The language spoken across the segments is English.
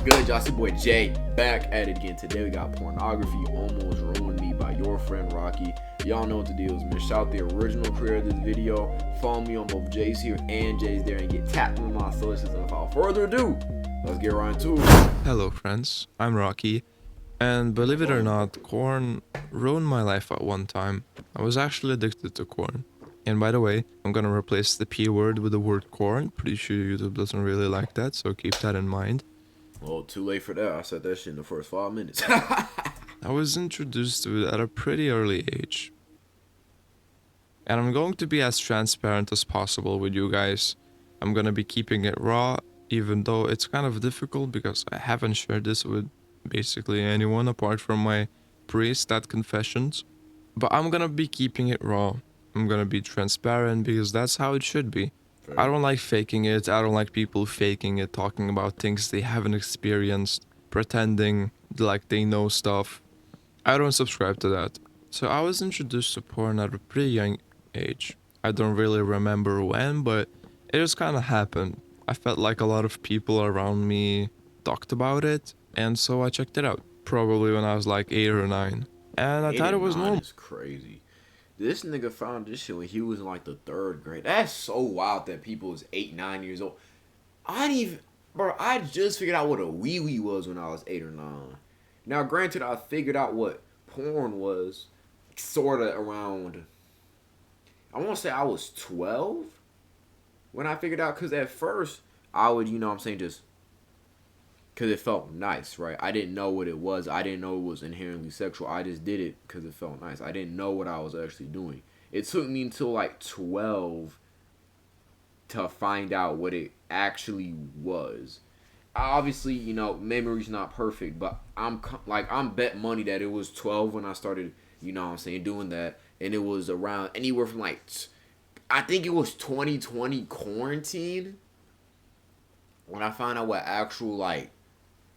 good, y'all? It's your boy Jay back at it again. Today we got Pornography Almost Ruined Me by your friend Rocky. Y'all know what the deal is, man. Shout out the original creator of this video. Follow me on both Jays here and Jays there and get tapped into my sources. And without further ado, let's get right into it. Hello friends, I'm Rocky, and believe it or not, corn ruined my life at one time. I was actually addicted to corn. And by the way, I'm gonna replace the P word with the word corn. Pretty sure YouTube doesn't really like that, so keep that in mind. Well, too late for that. I said that shit in the first 5 minutes. I was introduced to it at a pretty early age. And I'm going to be as transparent as possible with you guys. I'm gonna be keeping it raw, even though it's kind of difficult because I haven't shared this with basically anyone apart from my priest at confessions. But I'm gonna be keeping it raw. I'm gonna be transparent because that's how it should be. I don't like faking it. I don't like people faking it, talking about things they haven't experienced, pretending like they know stuff. I don't subscribe to that. So I was introduced to porn at a pretty young age. I don't really remember when, but it just kind of happened. I felt like a lot of people around me talked about it, and so I checked it out. Probably when I was like 8 or 9. And I 8 thought it and was 9 normal. is crazy. This nigga found this shit when he was in like the 3rd grade. That's so wild that people was 8, 9 years old. I didn't even, bro, I just figured out what a wee wee was when I was 8 or 9. Now, granted, I figured out what porn was sort of around, I want to say I was 12 when I figured out, because at first I would, you know what I'm saying, just because it felt nice, right? I didn't know what it was. I didn't know it was inherently sexual. I just did it because it felt nice. I didn't know what I was actually doing. It took me until like 12 to find out what it actually was. Obviously, you know, memory's not perfect, but I'm bet money that it was 12 when I started, you know what I'm saying, doing that. And it was around anywhere from like, I think it was 2020 quarantine when I found out what actual, like,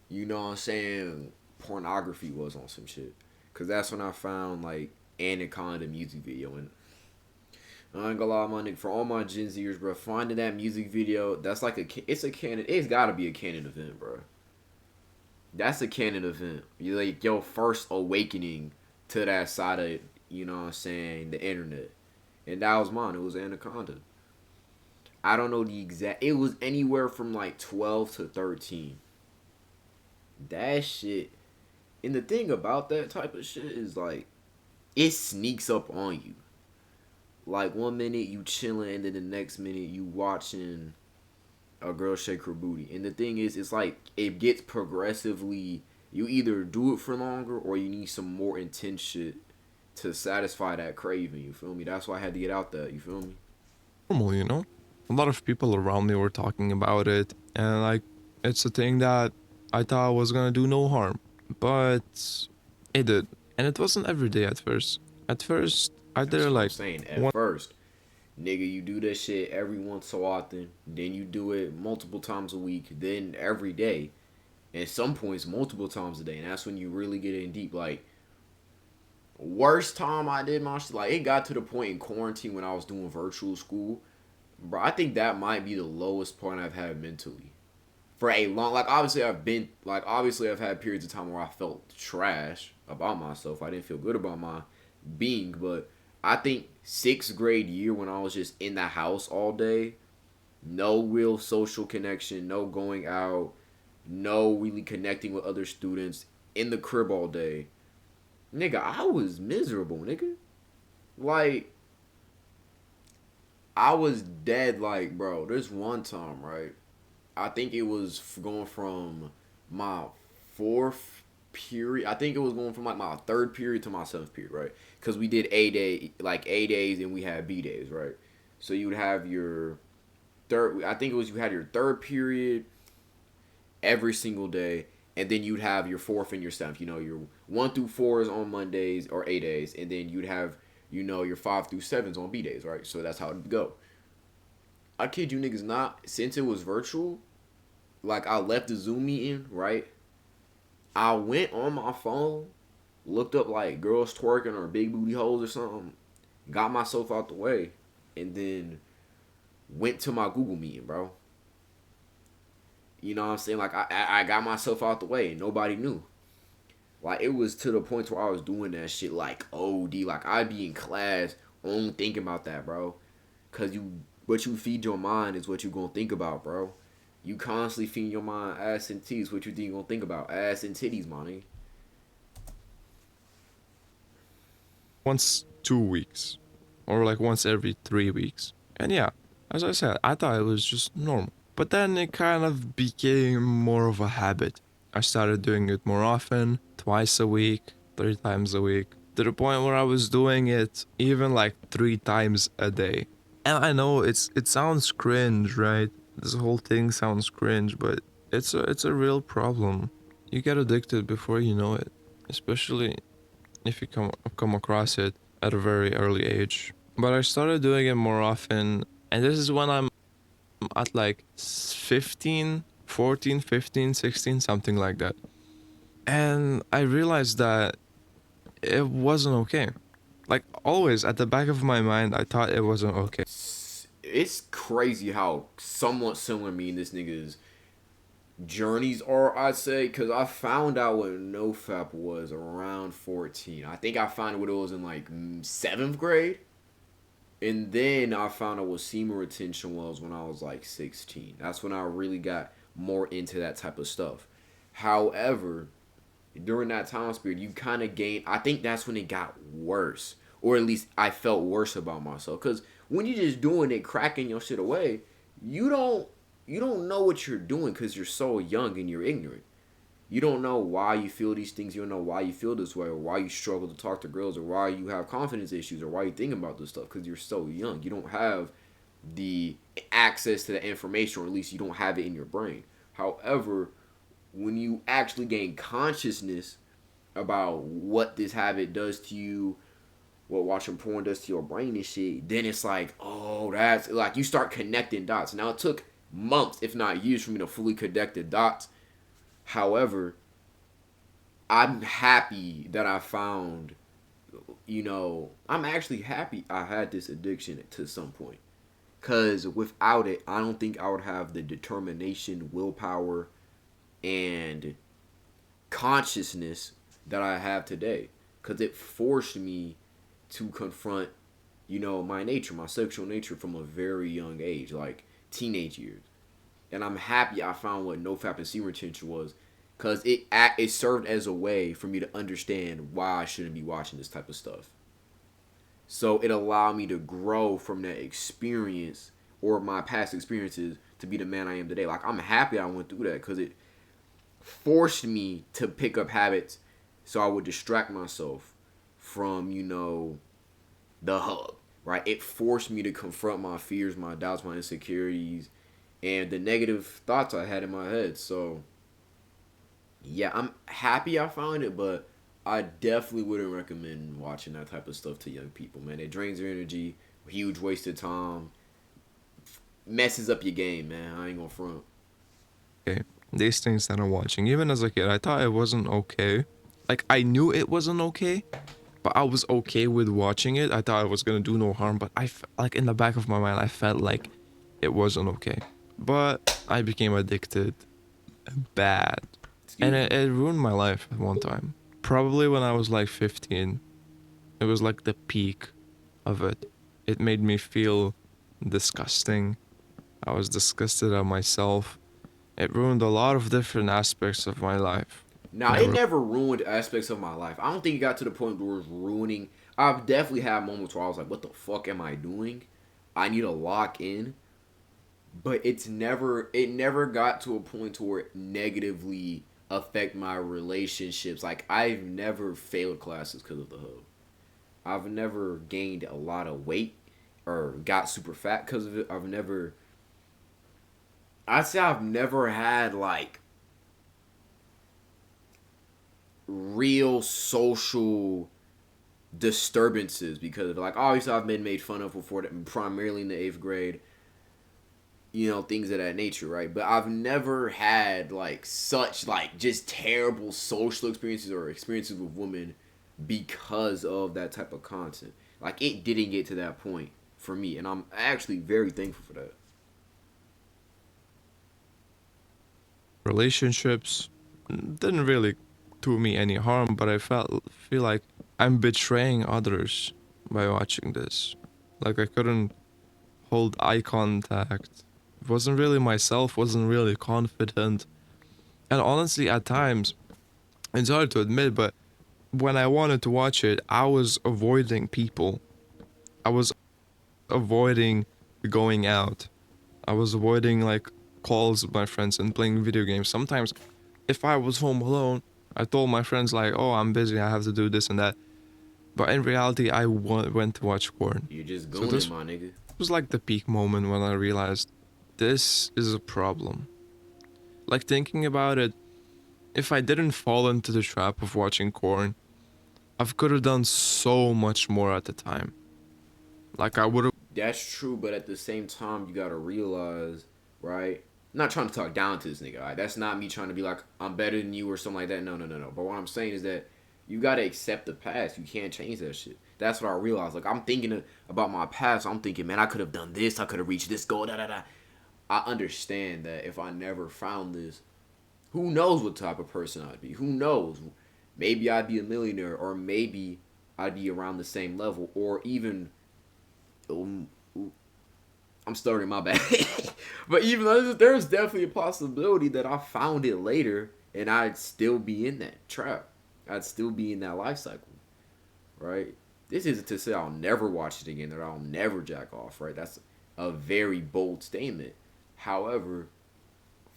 you know what I'm saying, pornography was on some shit. Because that's when I found, like, Anaconda music video. And I ain't gonna lie, my nigga, for all my Gen Zers, bro, finding that music video, that's like it's a canon, it's gotta be a canon event, bro. That's a canon event. You like your first awakening to that side of, you know what I'm saying, the internet. And that was mine. It was Anaconda. I don't know the exact, it was anywhere from like 12 to 13. That shit. And the thing about that type of shit is like, it sneaks up on you. Like 1 minute you chilling, and then the next minute you watching a girl shake her booty. And the thing is, it's like it gets progressively. You either do it for longer or you need some more intense shit to satisfy that craving. You feel me? That's why I had to get out there. You feel me? Normal, you know? A lot of people around me were talking about it, and like, it's a thing that I thought was gonna do no harm. But it did. And it wasn't every day at first. At first, I did That's it what I'm like saying. At one. first, nigga, you do that shit every once so often. Then you do it multiple times a week. Then every day. And some points multiple times a day. And that's when you really get in deep. Like, worst time I did my shit, like, it got to the point in quarantine when I was doing virtual school. Bro, I think that might be the lowest point I've had mentally. For a long, like, obviously I've had periods of time where I felt trash about myself. I didn't feel good about my being. But I think 6th grade year when I was just in the house all day, no real social connection, no going out, no really connecting with other students, in the crib all day. Nigga, I was miserable, nigga. Like, I was dead, like, bro, there's one time, right? I think it was going from my 4th period. I think it was going from like my 3rd period to my 7th period, right? Because we did A days, and we had B days, right? So you would have your third. I think it was you had your 3rd period every single day, and then you'd have your 4th and your 7th. You know, your 1 through 4s on Mondays or A days, and then you'd have, you know, your 5 through 7s on B days, right? So that's how it would go. I kid you niggas not, since it was virtual, like, I left the Zoom meeting, right? I went on my phone, looked up, like, girls twerking or big booty hoes or something, got myself out the way, and then went to my Google meeting, bro. You know what I'm saying? Like I got myself out the way and nobody knew. Like it was to the point where I was doing that shit like OD. Like I'd be in class only thinking about that, bro. Cause what you feed your mind is what you gonna think about, bro. You constantly feed your mind ass and titties. What you think you gonna think about? Ass and titties, money. Once 2 weeks, or like once every 3 weeks. And yeah, as I said, I thought it was just normal. But then it kind of became more of a habit. I started doing it more often, twice a week, 3 times a week, to the point where I was doing it even like 3 times a day. And I know it sounds cringe, right? This whole thing sounds cringe, but it's a real problem. You get addicted before you know it, especially if you come across it at a very early age. But I started doing it more often, and this is when I'm at like 15, 14, 15, 16, something like that. And I realized that it wasn't okay. Like always at the back of my mind, I thought it wasn't okay. It's crazy how somewhat similar me and this nigga's journeys are, I'd say, because I found out what NoFap was around 14. I think I found out what it was in like seventh grade. And then I found out what semen retention was when I was like 16. That's when I really got more into that type of stuff. However, during that time period, you kind of gain. I think that's when it got worse, or at least I felt worse about myself. Cause when you're just doing it, cracking your shit away, you don't you don't know what you're doing because you're so young and you're ignorant. You don't know why you feel these things. You don't know why you feel this way, or why you struggle to talk to girls, or why you have confidence issues, or why you think about this stuff. Because you're so young, you don't have the access to the information, or at least you don't have it in your brain. However, when you actually gain consciousness about what this habit does to you, what watching porn does to your brain and shit, then it's like, oh, that's like you start connecting dots. Now it took months, if not years, for me to fully connect the dots. However, I'm happy that I found, I'm actually happy I had this addiction to some point. Because without it, I don't think I would have the determination, willpower, and consciousness that I have today. Because it forced me to confront, my nature, my sexual nature from a very young age, like teenage years. And I'm happy I found what NoFap and semen retention was, because it served as a way for me to understand why I shouldn't be watching this type of stuff. So it allowed me to grow from that experience or my past experiences to be the man I am today. Like I'm happy I went through that because it forced me to pick up habits so I would distract myself from, the hub. Right? It forced me to confront my fears, my doubts, my insecurities, and the negative thoughts I had in my head. So yeah, I'm happy I found it, but I definitely wouldn't recommend watching that type of stuff to young people, man. It drains your energy, huge waste of time, messes up your game, man. I ain't gonna front. Okay, these things that I'm watching, even as a kid, I thought it wasn't okay. Like I knew it wasn't okay, but I was okay with watching it. I thought it was gonna do no harm, but like in the back of my mind, I felt like it wasn't okay. But I became addicted bad, and Excuse me. it ruined my life at one time. Probably when I was like 15, it was like the peak of it. It made me feel disgusting. I was disgusted at myself. It ruined a lot of different aspects of my life. Now, it Never. never ruined aspects of my life. I don't think it got to the point where it was ruining. I've definitely had moments where I was like, what the fuck am I doing? I need to lock in. But it never got to a point to where it negatively affect my relationships. Like, I've never failed classes because of the hub. I've never gained a lot of weight or got super fat because of it. I'd say I've never had like real social disturbances because of it. Like obviously I've been made fun of before that, primarily in the eighth grade, things of that nature, right? But I've never had like such like just terrible social experiences or experiences with women because of that type of content. Like it didn't get to that point for me, and I'm actually very thankful for that. relationships. Didn't really do me any harm, but I feel like I'm betraying others by watching this. Like I couldn't hold eye contact. Wasn't really myself, wasn't really confident. And honestly, at times, it's hard to admit, but when I wanted to watch it, I was avoiding people. I was avoiding going out. I was avoiding like calls with my friends and playing video games. Sometimes, if I was home alone, I told my friends like, "Oh, I'm busy. I have to do this and that." But in reality, I went to watch porn. You're just So gooning, this my nigga. was like the peak moment when I realized this is a problem. Like thinking about it, if I didn't fall into the trap of watching porn, I could have done so much more at the time. Like I would have. That's true, but at the same time, you gotta realize, right? I'm not trying to talk down to this nigga. Right? That's not me trying to be like I'm better than you or something like that. No, no, no, no. But what I'm saying is that you gotta accept the past. You can't change that shit. That's what I realized. Like I'm thinking about my past. I'm thinking, man, I could have done this. I could have reached this goal. Da da da. I understand that if I never found this, who knows what type of person I'd be? Who knows? Maybe I'd be a millionaire, or maybe I'd be around the same level, or even um, I'm starting my bad. But even though there's definitely a possibility that I found it later and I'd still be in that trap. I'd still be in that life cycle, right? This isn't to say I'll never watch it again or I'll never jack off, right? That's a very bold statement. However,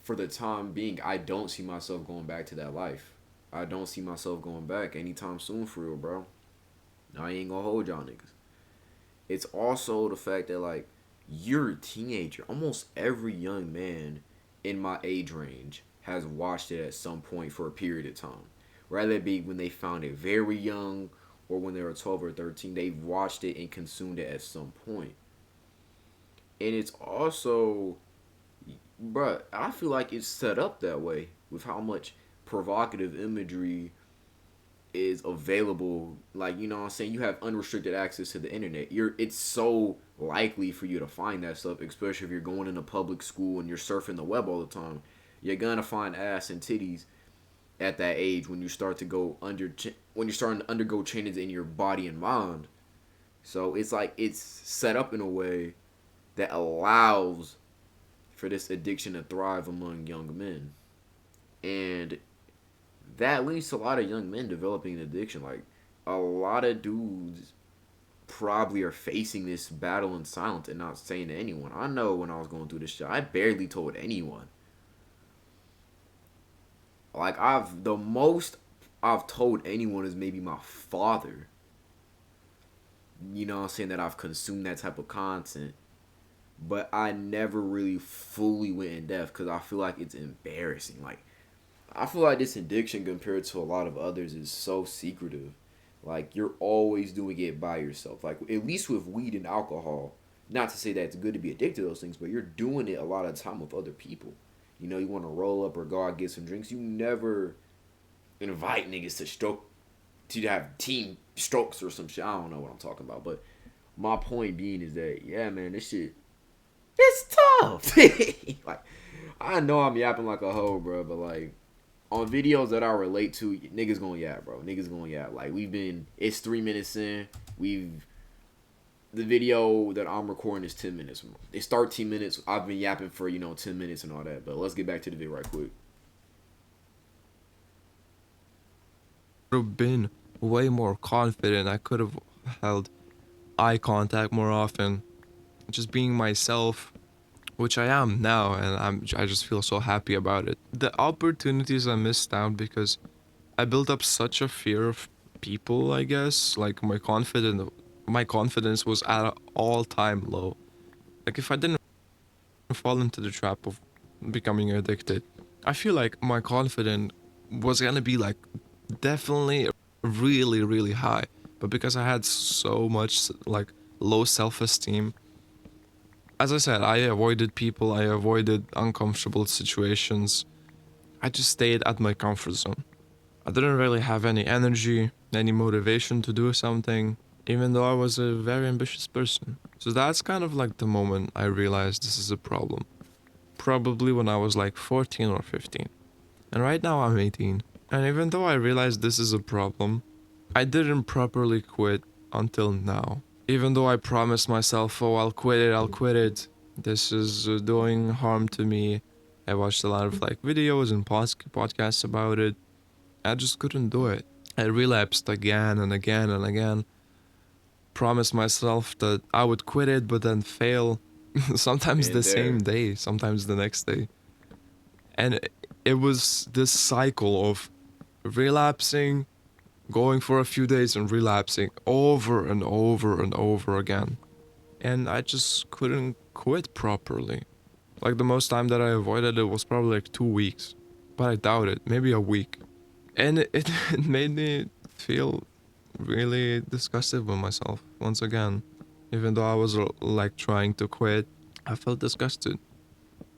for the time being, I don't see myself going back to that life. I don't see myself going back anytime soon for real, bro. I ain't gonna hold y'all niggas. It's also the fact that like you're a teenager. Almost every young man in my age range has watched it at some point for a period of time. Rather it be when they found it very young or when they were 12 or 13, they've watched it and consumed it at some point. And it's also, bruh, I feel like it's set up that way with how much provocative imagery is available. Like, you know what I'm saying? You have unrestricted access to the internet. It's so likely for you to find that stuff, especially if you're going into public school and you're surfing the web all the time. You're gonna find ass and titties at that age when you start to go when you're starting to undergo changes in your body and mind. So it's like it's set up in a way that allows for this addiction to thrive among young men. And that leads to a lot of young men developing an addiction. Like a lot of dudes probably are facing this battle in silence and not saying to anyone. I know when I was going through this shit, I barely told anyone. Like the most I've told anyone is maybe my father. You know what I'm saying, that I've consumed that type of content. But I never really fully went in depth because I feel like it's embarrassing. Like I feel like this addiction compared to a lot of others is so secretive. Like you're always doing it by yourself. Like at least with weed and alcohol, not to say that it's good to be addicted to those things, but you're doing it a lot of time with other people. You know, you want to roll up or go out and get some drinks. You never invite niggas to have team strokes or some shit. I don't know what I'm talking about, but my point being is that yeah, man, this shit it's tough. Like I know I'm yapping like a hoe, bro, but like on videos that I relate to, niggas gonna yap, bro. Niggas gonna yap. Like it's 3 minutes in. The video that I'm recording is 10 minutes. It's 13 minutes. I've been yapping for 10 minutes and all that. But let's get back to the video right quick. Have been way more confident. I could have held eye contact more often, just being myself, which I am now, and I just feel so happy about it. The opportunities I missed out because I built up such a fear of people, I guess. Like my confidence was at an all-time low. Like if I didn't fall into the trap of becoming addicted, I feel like my confidence was gonna be like definitely really, really high. But because I had so much like low self-esteem, as I said, I avoided people, I avoided uncomfortable situations. I just stayed at my comfort zone. I didn't really have any energy, any motivation to do something, even though I was a very ambitious person. So that's kind of like the moment I realized this is a problem. probably when I was like 14 or 15. And right now I'm 18. And even though I realized this is a problem, I didn't properly quit until now. Even though I promised myself, oh, I'll quit it, I'll quit it. This is doing harm to me. I watched a lot of like videos and podcasts about it. I just couldn't do it. I relapsed again and again and again. Promised myself that I would quit it, but then fail. Sometimes the Been same there. day, sometimes the next day. And it was this cycle of relapsing, going for a few days and relapsing over and over and over again. And I just couldn't quit properly. Like the most time that I avoided it was probably like 2 weeks. But I doubt it, maybe a week. And it made me feel really disgusted with myself once again. Even though I was like trying to quit, I felt disgusted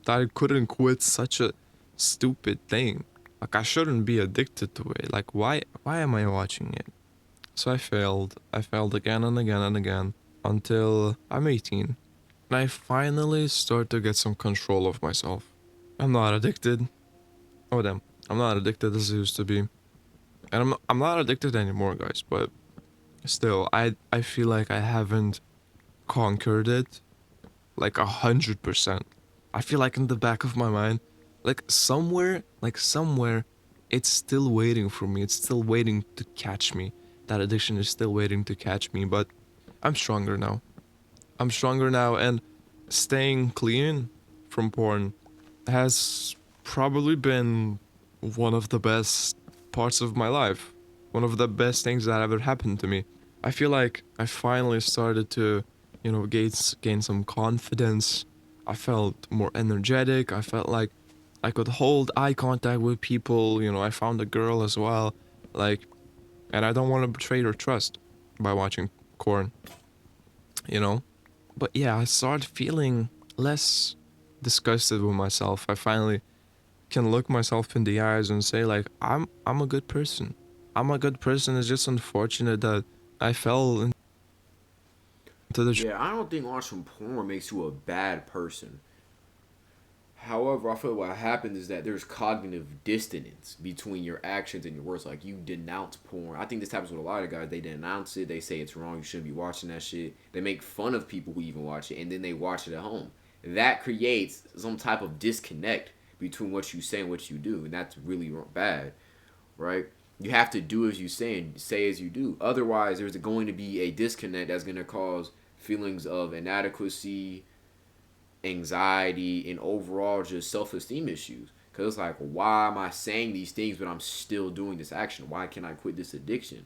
that I couldn't quit such a stupid thing. Like I shouldn't be addicted to it. Like why am I watching it? So I failed. I failed again and again and again until I'm 18. And I finally start to get some control of myself. I'm not addicted. Oh damn. I'm not addicted as I used to be. And I'm not addicted anymore, guys, but still I feel like I haven't conquered it like 100%. I feel like in the back of my mind, like somewhere, it's still waiting for me. It's still waiting to catch me. That addiction is still waiting to catch me, but I'm stronger now. I'm stronger now, and staying clean from porn has probably been one of the best parts of my life. One of the best things that ever happened to me. I feel like I finally started to, gain some confidence. I felt more energetic. I felt like I could hold eye contact with people. I found a girl as well. Like, and I don't want to betray her trust by watching corn, you know? But yeah, I started feeling less disgusted with myself. I finally can look myself in the eyes and say like I'm a good person. I'm a good person. It's just unfortunate that I fell into the Yeah, I don't think watching porn makes you a bad person. However, I feel what happens is that there's cognitive dissonance between your actions and your words. Like you denounce porn. I think this happens with a lot of guys. They denounce it. They say it's wrong. You shouldn't be watching that shit. They make fun of people who even watch it, and then they watch it at home. That creates some type of disconnect between what you say and what you do, and that's really bad, right? You have to do as you say and say as you do. Otherwise, there's going to be a disconnect that's going to cause feelings of inadequacy, anxiety, and overall just self esteem issues. Because it's like, why am I saying these things but I'm still doing this action? Why can't I quit this addiction?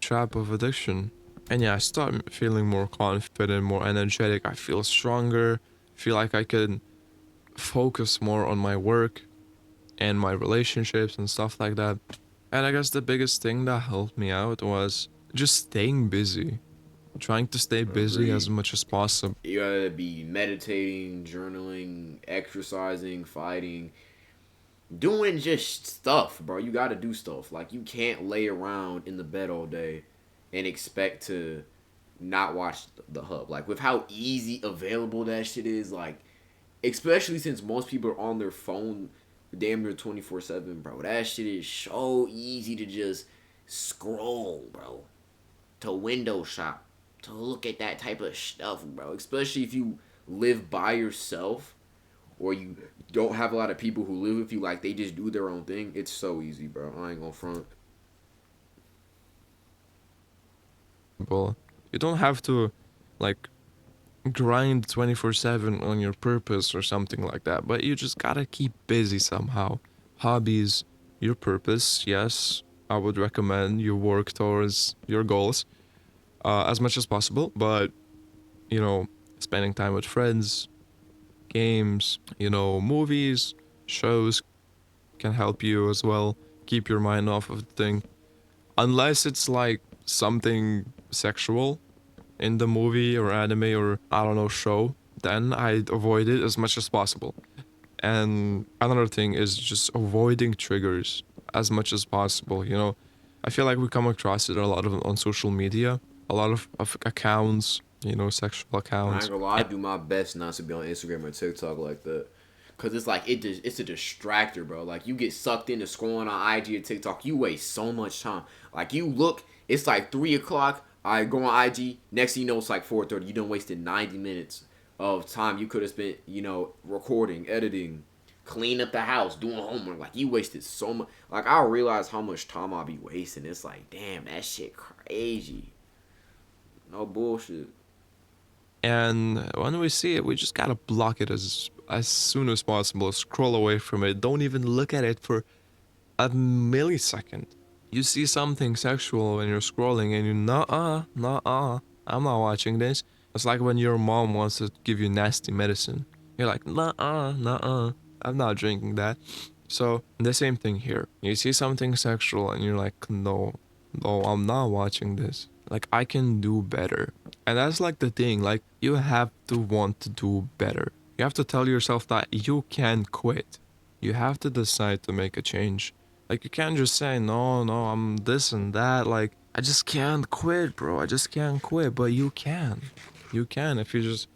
trap of addiction. And yeah, I start feeling more confident, more energetic. I feel stronger. Feel like I can focus more on my work and my relationships and stuff like that. And I guess the biggest thing that helped me out was just staying busy, trying to stay busy as Agreed. much as possible. You gotta be meditating, journaling, exercising, fighting, doing just stuff, bro. You gotta do stuff. Like, you can't lay around in the bed all day and expect to not watch the hub. Like, with how easy available that shit is, like, especially since most people are on their phone damn near 24/7, bro. That shit is so easy to just scroll, bro. To window shop, to look at that type of stuff, bro. Especially if you live by yourself or you don't have a lot of people who live with you, like they just do their own thing. It's so easy, bro. I ain't gonna front. You don't have to like grind 24/7 on your purpose or something like that, but you just gotta keep busy somehow. Hobbies, your purpose, yes, I would recommend you work towards your goals as much as possible, but you know, spending time with friends, games, movies, shows can help you as well keep your mind off of the thing. Unless it's like something sexual in the movie or anime or I don't know show, then I'd avoid it as much as possible. And another thing is just avoiding triggers as much as possible. I feel like we come across it a lot on social media, a lot of accounts sexual I accounts. ain't gonna lie, I do my best not to be on Instagram or TikTok like that. Cause it's like it's a distractor, bro. Like you get sucked into scrolling on IG or TikTok, you waste so much time. Like you look, it's like 3 o'clock. I go on IG. Next thing you know, it's like 4:30. You done wasted 90 minutes of time you could have spent, recording, editing, clean up the house, doing homework. Like you wasted so much. Like I realize how much time I'll be wasting. It's like, damn, that shit crazy. No bullshit. And when we see it, we just gotta block it as soon as possible. Scroll away from it. Don't even look at it for a millisecond. You see something sexual when you're scrolling, and you nah, I'm not watching this. It's like when your mom wants to give you nasty medicine. You're like, nah, I'm not drinking that. So the same thing here. You see something sexual, and you're like, no, I'm not watching this. Like I can do better. And that's like the thing. Like you have to want to do better. You have to tell yourself that you can quit. You have to decide to make a change. Like you can't just say no, I'm this and that. Like I just can't quit, bro. I just can't quit. But you can. You can if you just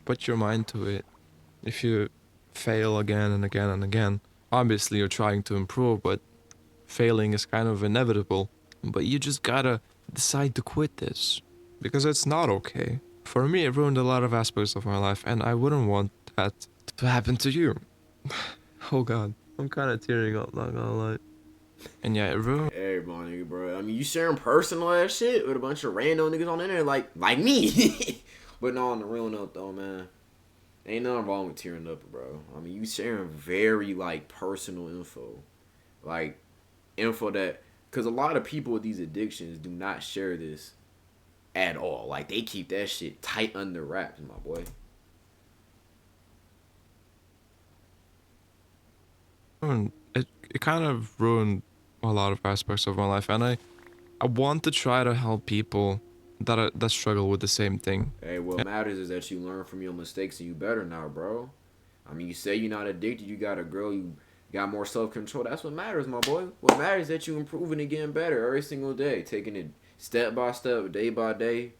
put your mind to it. If you fail again and again and again. Obviously you're trying to improve, but failing is kind of inevitable. But you just gotta decide to quit this. Because it's not okay. For me, it ruined a lot of aspects of my life, and I wouldn't want that to happen to you. Oh god. I'm kinda tearing up, not gonna lie. And yeah, it ruined. Hey, my nigga, bro. I mean, you sharing personal ass shit with a bunch of random niggas on the internet, like me. But no, on the real note, though, man, ain't nothing wrong with tearing up, bro. I mean, you sharing very like personal info, like info that, because a lot of people with these addictions do not share this at all. Like they keep that shit tight under wraps, my boy. It kind of ruined a lot of aspects of my life, and I want to try to help people that struggle with the same thing. Hey, what matters is that you learn from your mistakes and you better now, bro. I mean, you say you're not addicted, you got a girl, you got more self control. That's what matters, my boy. What matters is that you improving and getting better every single day, taking it step by step, day by day,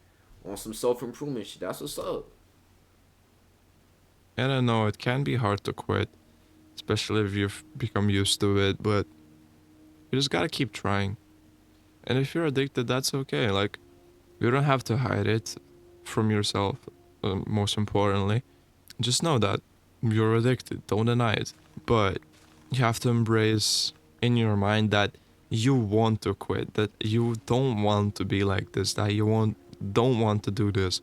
on some self improvement shit. That's what's up. And I know it can be hard to quit, especially if you've become used to it, but you just gotta keep trying. And if you're addicted, that's okay. Like, you don't have to hide it from yourself, most importantly. Just know that you're addicted, don't deny it. But you have to embrace in your mind that you want to quit, that you don't want to be like this, that don't want to do this,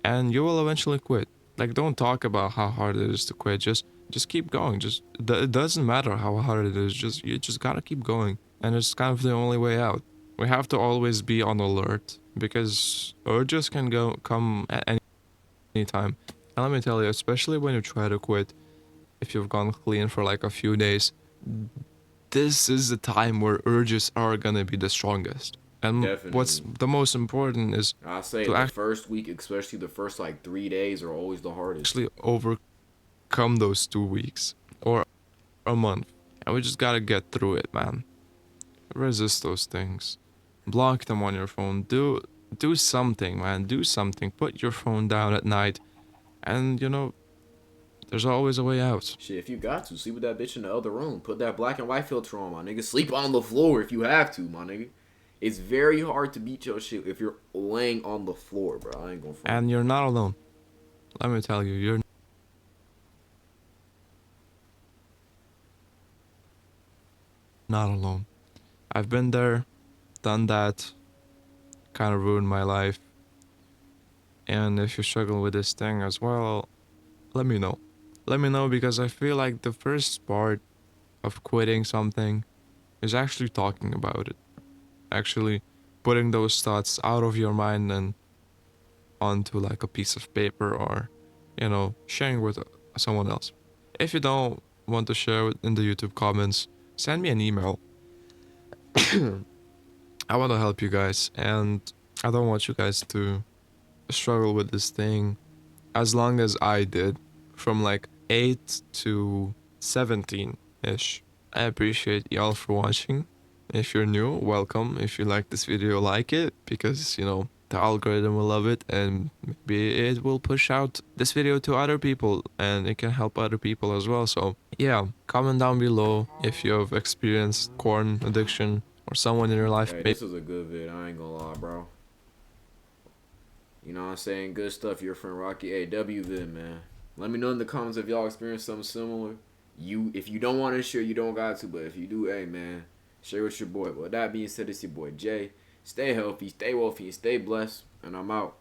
and you will eventually quit. Like don't talk about how hard it is to quit. Just keep going. It doesn't matter how hard it is. Just you just gotta keep going, and it's kind of the only way out. We have to always be on alert because urges can come at any time. And let me tell you, especially when you try to quit, if you've gone clean for like a few days, this is the time where urges are gonna be the strongest. And what's Definitely. the most important is I say to the first week, especially the first like 3 days, are always the hardest. actually overcome those 2 weeks or a month. And we just gotta get through it, man. Resist those things. Block them on your phone. Do something, man. Do something. Put your phone down at night. And there's always a way out. Shit, if you got to, sleep with that bitch in the other room. Put that black and white filter on, my nigga. Sleep on the floor if you have to, my nigga. It's very hard to beat your shit if you're laying on the floor, bro. I ain't gonna front. And you're not alone. Let me tell you, you're not alone. I've been there, done that, kind of ruined my life. And if you struggle with this thing as well, let me know. Let me know because I feel like the first part of quitting something is actually talking about it. Actually putting those thoughts out of your mind and onto like a piece of paper or, sharing with someone else. If you don't want to share it in the YouTube comments, send me an email. I want to help you guys and I don't want you guys to struggle with this thing as long as I did from like 8 to 17 ish. I appreciate y'all for watching. If you're new, welcome. If you like this video, like it because, the algorithm will love it, and maybe it will push out this video to other people and it can help other people as well. So yeah, comment down below if you have experienced corn addiction or someone in your life. Hey, this was a good vid. I ain't gonna lie, bro. You know what I'm saying? Good stuff. Your friend Rocky. Hey, W vid, man. Let me know in the comments if y'all experienced something similar. If you don't want to share, you don't got to. But if you do, hey, man, share with your boy. With that being said, it's your boy Jay. Stay healthy, stay wealthy, and stay blessed. And I'm out.